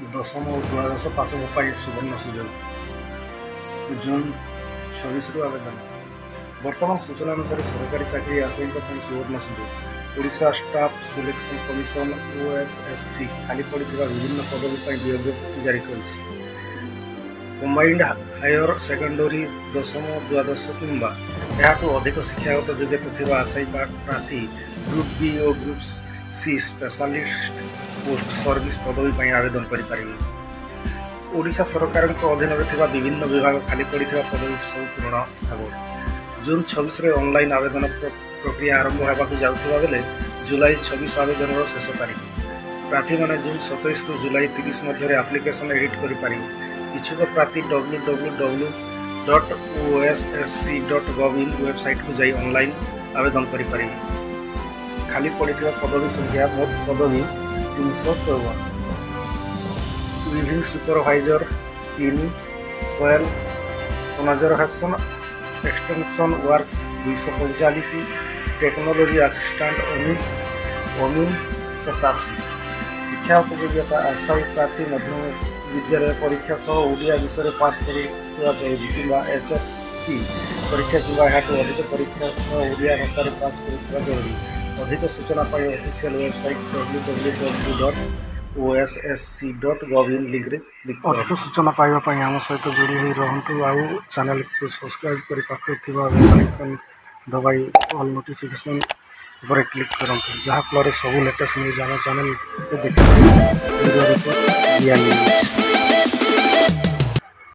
ଦଶମ ଓ ଦ୍ୱାଦଶ ପାସଙ୍କ ପାଇଁ ସୁବର୍ଣ୍ଣ ସୁଯୋଗ। ଜୁନ୍ 26ରୁ ଆବେଦନ। ବର୍ତ୍ତମାନ ସୂଚନା ଅନୁସାରେ ସରକାରୀ ଚାକିରି ଆଶାୟୀଙ୍କ ପାଇଁ ସୁବର୍ଣ୍ଣ ସୁଯୋଗ। Odisha staff selection commission OSSC ଖାଲି ପଡ଼ିଥିବା ବିଭିନ୍ନ ପଦବୀ ପାଇଁ ବିଜ୍ଞପ୍ତି ଜାରି କରିଛି। କମ୍ବାଇଣ୍ଡ ହାୟର ସେକେଣ୍ଡାରୀ ଦଶମ ଦ୍ୱାଦଶ କିମ୍ବା ଏହାଠୁ ଅଧିକ ଶିକ୍ଷାଗତ ଯୋଗ୍ୟତା ଥିବା ଆଶାୟୀ ପ୍ରାର୍ଥୀ ଗ୍ରୁପ୍ B ଓ group C specialist post service ପଦବୀ ପାଇଁ ଆବେଦନ କରିପାରିବେ। ଓଡ଼ିଶା ସରକାରଙ୍କ ଅଧୀନରେ ଥିବା ବିଭିନ୍ନ ବିଭାଗ ଖାଲି ପଡ଼ିଥିବା ପଦବୀ ସବୁ ପୂରଣ ହେବ। ଜୁନ୍ 26ରେ ଅନଲାଇନ୍ ଆବେଦନ ପ୍ରକ୍ରିୟା ଆରମ୍ଭ ହେବାକୁ ଯାଉଥିବା ବେଳେ ଜୁଲାଇ 26 ଆବେଦନର ଶେଷ ତାରିଖ। ପ୍ରାର୍ଥୀମାନେ ଜୁନ୍ 27ରୁ ଜୁଲାଇ 30 ମଧ୍ୟରେ ଆପ୍ଲିକେସନ୍ ଏଡିଟ୍ କରିପାରିବେ। ଇଚ୍ଛୁକ ପ୍ରାର୍ଥୀ www.ossc.gov.in ୱେବସାଇଟ୍କୁ ଯାଇ ଅନଲାଇନ୍ ଆବେଦନ କରିପାରିବେ। ଖାଲି ପଡ଼ିଥିବା ପଦବୀ ସଂଖ୍ୟା ମୋଟ ପଦବୀ 354। Weaving supervisor 3, soil conservation extension works 245, technology assistant 19, OMIN 87। ଶିକ୍ଷାଗତ ଯୋଗ୍ୟତା ଆଶାୟୀ ପ୍ରାର୍ଥୀ ମଧ୍ୟମ ବିଦ୍ୟାଳୟ ପରୀକ୍ଷା ସହ ଓଡ଼ିଆ ବିଷୟରେ ପାସ୍ କରିଥିବା ଜରୁରୀ କିମ୍ବା HSC ପରୀକ୍ଷା କିମ୍ବା ଏହାଠୁ ଅଧିକ ପରୀକ୍ଷା ସହ ଓଡ଼ିଆ ଭାଷାରେ ପାସ୍ କରିଥିବା ଜରୁରୀ। ଅଧିକ ସୂଚନା ପାଇଁ ଅଫିସିଆଲ ୱେବସାଇଟ୍ www.ossc.gov.in ଲିଙ୍କରେ କ୍ଲିକ୍ କରନ୍ତୁ। ଅଧିକ ସୂଚନା ପାଇବା ପାଇଁ ଆମ ସହିତ ଯୋଡ଼ି ହୋଇ ରହନ୍ତୁ ଆଉ ଚ୍ୟାନେଲକୁ ସବସ୍କ୍ରାଇବ୍ କରି ପାଖରେ ଥିବା ବେଲ୍ ଆଇକନ୍ ଦବାଇ ଅଲ୍ ନୋଟିଫିକେସନ୍ ଉପରେ କ୍ଲିକ୍ କରନ୍ତୁ, ଯାହାଫଳରେ ସବୁ ଲେଟେଷ୍ଟ ନ୍ୟୁଜ୍ ଆମ ଚ୍ୟାନେଲରେ ଦେଖିପାରିବେ। Bureau report, Odia news.